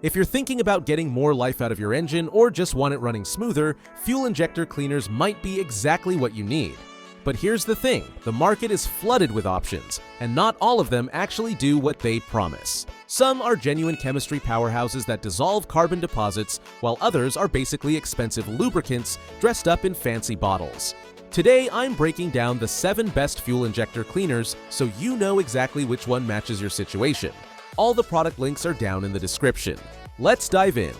If you're thinking about getting more life out of your engine or just want it running smoother, fuel injector cleaners might be exactly what you need. But here's the thing, the market is flooded with options, and not all of them actually do what they promise. Some are genuine chemistry powerhouses that dissolve carbon deposits, while others are basically expensive lubricants dressed up in fancy bottles. Today, I'm breaking down the 7 best fuel injector cleaners so you know exactly which one matches your situation. All the product links are down in the description. Let's dive in.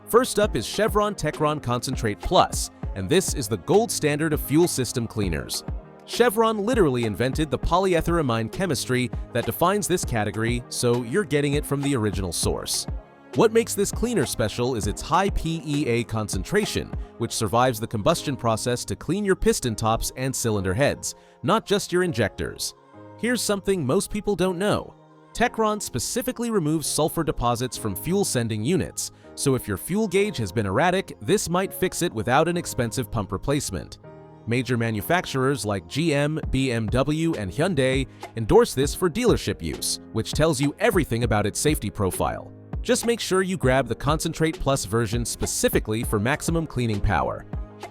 First up is Chevron Techron Concentrate Plus, and this is the gold standard of fuel system cleaners. Chevron literally invented the polyetheramine chemistry that defines this category, so you're getting it from the original source. What makes this cleaner special is its high PEA concentration, which survives the combustion process to clean your piston tops and cylinder heads, not just your injectors. Here's something most people don't know. Techron specifically removes sulfur deposits from fuel-sending units, so if your fuel gauge has been erratic, this might fix it without an expensive pump replacement. Major manufacturers like GM, BMW, and Hyundai endorse this for dealership use, which tells you everything about its safety profile. Just make sure you grab the Concentrate Plus version specifically for maximum cleaning power.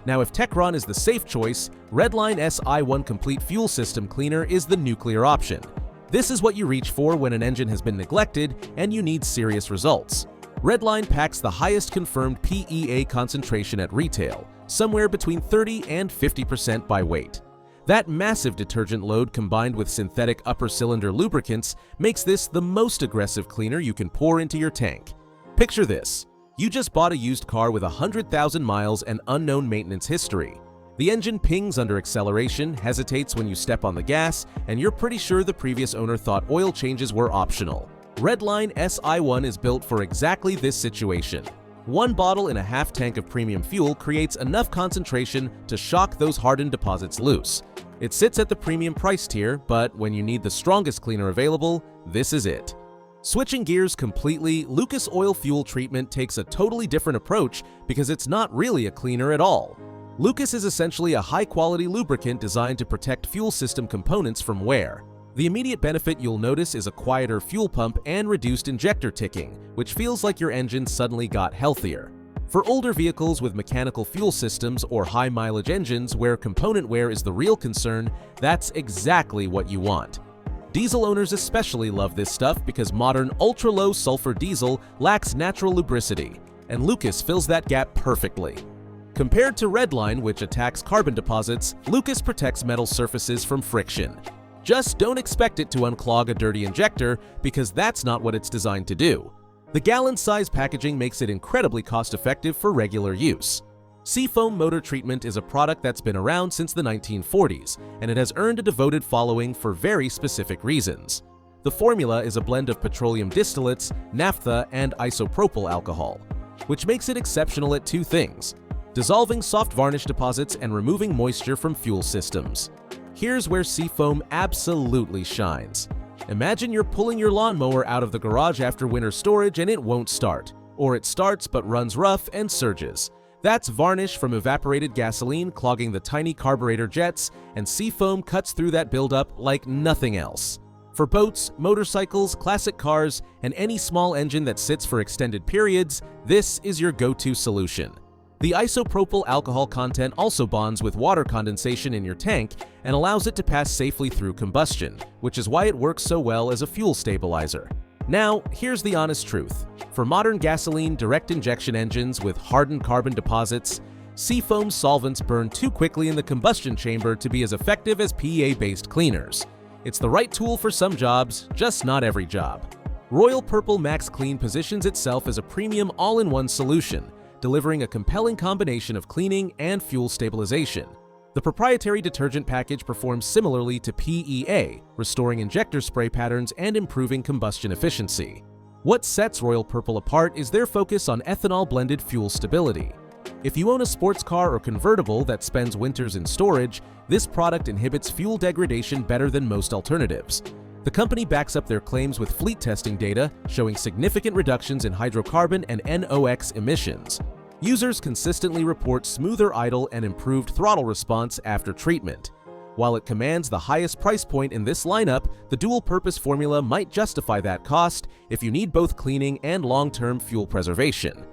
Now, if Techron is the safe choice, Redline SI1 Complete Fuel System Cleaner is the nuclear option. This is what you reach for when an engine has been neglected and you need serious results. Redline packs the highest confirmed PEA concentration at retail, somewhere between 30 and 50% by weight. That massive detergent load combined with synthetic upper cylinder lubricants makes this the most aggressive cleaner you can pour into your tank. Picture this. You just bought a used car with 100,000 miles and unknown maintenance history. The engine pings under acceleration, hesitates when you step on the gas, and you're pretty sure the previous owner thought oil changes were optional. Redline SI1 is built for exactly this situation. 1 bottle in a half tank of premium fuel creates enough concentration to shock those hardened deposits loose. It sits at the premium price tier, but when you need the strongest cleaner available, this is it. Switching gears completely, Lucas Oil Fuel Treatment takes a totally different approach because it's not really a cleaner at all. Lucas is essentially a high-quality lubricant designed to protect fuel system components from wear. The immediate benefit you'll notice is a quieter fuel pump and reduced injector ticking, which feels like your engine suddenly got healthier. For older vehicles with mechanical fuel systems or high-mileage engines where component wear is the real concern, that's exactly what you want. Diesel owners especially love this stuff because modern ultra-low sulfur diesel lacks natural lubricity, and Lucas fills that gap perfectly. Compared to Redline, which attacks carbon deposits, Lucas protects metal surfaces from friction. Just don't expect it to unclog a dirty injector because that's not what it's designed to do. The gallon-size packaging makes it incredibly cost-effective for regular use. Seafoam motor treatment is a product that's been around since the 1940s, and it has earned a devoted following for very specific reasons. The formula is a blend of petroleum distillates, naphtha, and isopropyl alcohol, which makes it exceptional at 2 things: dissolving soft varnish deposits and removing moisture from fuel systems. Here's where Seafoam absolutely shines. Imagine you're pulling your lawnmower out of the garage after winter storage and it won't start, or it starts but runs rough and surges. That's varnish from evaporated gasoline clogging the tiny carburetor jets, and Seafoam cuts through that buildup like nothing else. For boats, motorcycles, classic cars, and any small engine that sits for extended periods, this is your go-to solution. The isopropyl alcohol content also bonds with water condensation in your tank and allows it to pass safely through combustion, which is why it works so well as a fuel stabilizer. Now, here's the honest truth. For modern gasoline direct injection engines with hardened carbon deposits, Seafoam solvents burn too quickly in the combustion chamber to be as effective as PEA-based cleaners. It's the right tool for some jobs, just not every job. Royal Purple Max Clean positions itself as a premium all-in-one solution, delivering a compelling combination of cleaning and fuel stabilization. The proprietary detergent package performs similarly to PEA, restoring injector spray patterns and improving combustion efficiency. What sets Royal Purple apart is their focus on ethanol-blended fuel stability. If you own a sports car or convertible that spends winters in storage, this product inhibits fuel degradation better than most alternatives. The company backs up their claims with fleet testing data showing significant reductions in hydrocarbon and NOx emissions. Users consistently report smoother idle and improved throttle response after treatment. While it commands the highest price point in this lineup, the dual-purpose formula might justify that cost if you need both cleaning and long-term fuel preservation.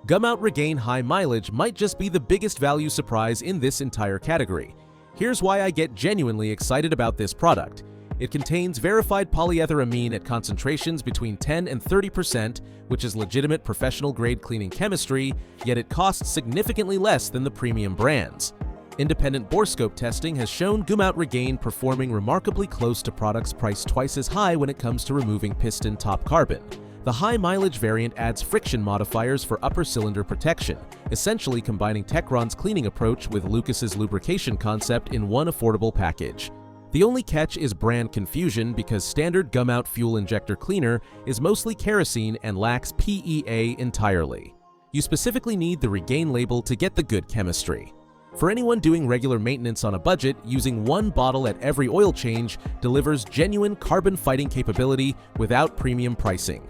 Gumout Regain High Mileage might just be the biggest value surprise in this entire category. Here's why I get genuinely excited about this product. It contains verified polyetheramine at concentrations between 10 and 30%, which is legitimate professional-grade cleaning chemistry, yet it costs significantly less than the premium brands. Independent borescope testing has shown Gumout Regain performing remarkably close to products priced twice as high when it comes to removing piston top carbon. The high-mileage variant adds friction modifiers for upper cylinder protection, essentially combining Techron's cleaning approach with Lucas's lubrication concept in one affordable package. The only catch is brand confusion because standard Gumout fuel injector cleaner is mostly kerosene and lacks PEA entirely. You specifically need the Regain label to get the good chemistry. For anyone doing regular maintenance on a budget, using one bottle at every oil change delivers genuine carbon-fighting capability without premium pricing.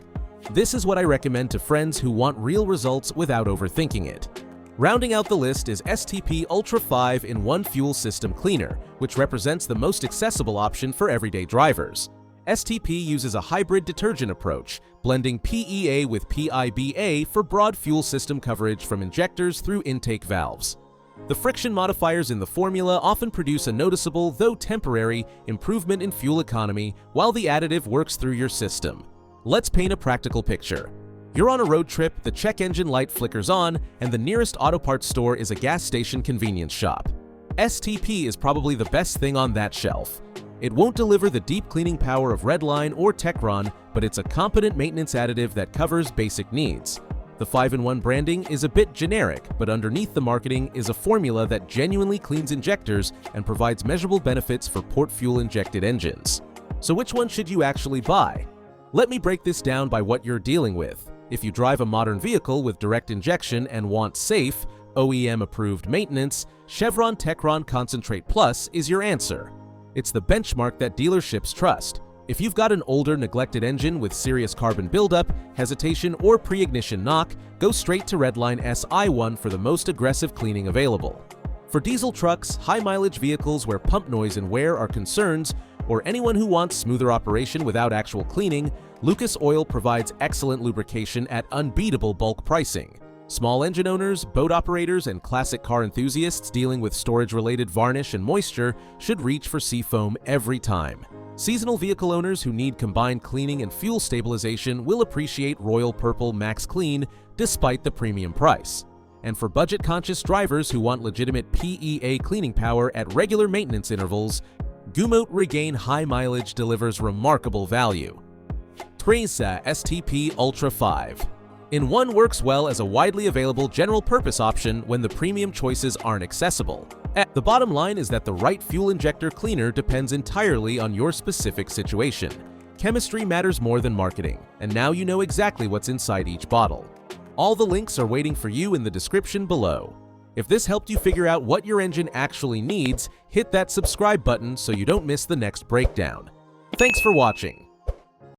This is what I recommend to friends who want real results without overthinking it. Rounding out the list is STP Ultra 5 in 1 fuel system cleaner, which represents the most accessible option for everyday drivers. STP uses a hybrid detergent approach, blending PEA with PIBA for broad fuel system coverage from injectors through intake valves. The friction modifiers in the formula often produce a noticeable, though temporary, improvement in fuel economy while the additive works through your system. Let's paint a practical picture. You're on a road trip, the check engine light flickers on, and the nearest auto parts store is a gas station convenience shop. STP is probably the best thing on that shelf. It won't deliver the deep cleaning power of Redline or Techron, but it's a competent maintenance additive that covers basic needs. The 5-in-1 branding is a bit generic, but underneath the marketing is a formula that genuinely cleans injectors and provides measurable benefits for port fuel-injected engines. So which one should you actually buy? Let me break this down by what you're dealing with. If you drive a modern vehicle with direct injection and want safe, OEM-approved maintenance, Chevron Techron Concentrate Plus is your answer. It's the benchmark that dealerships trust. If you've got an older, neglected engine with serious carbon buildup, hesitation, or pre-ignition knock, go straight to Redline SI1 for the most aggressive cleaning available. For diesel trucks, high-mileage vehicles where pump noise and wear are concerns, or anyone who wants smoother operation without actual cleaning, Lucas Oil provides excellent lubrication at unbeatable bulk pricing. Small engine owners, boat operators, and classic car enthusiasts dealing with storage-related varnish and moisture should reach for Seafoam every time. Seasonal vehicle owners who need combined cleaning and fuel stabilization will appreciate Royal Purple Max Clean despite the premium price. And for budget-conscious drivers who want legitimate PEA cleaning power at regular maintenance intervals, Gumout Regain High Mileage delivers remarkable value. Tresa STP Ultra 5 In 1 works well as a widely available general-purpose option when the premium choices aren't accessible. The bottom line is that the right fuel injector cleaner depends entirely on your specific situation. Chemistry matters more than marketing, and now you know exactly what's inside each bottle. All the links are waiting for you in the description below. If this helped you figure out what your engine actually needs, hit that subscribe button so you don't miss the next breakdown. Thanks for watching.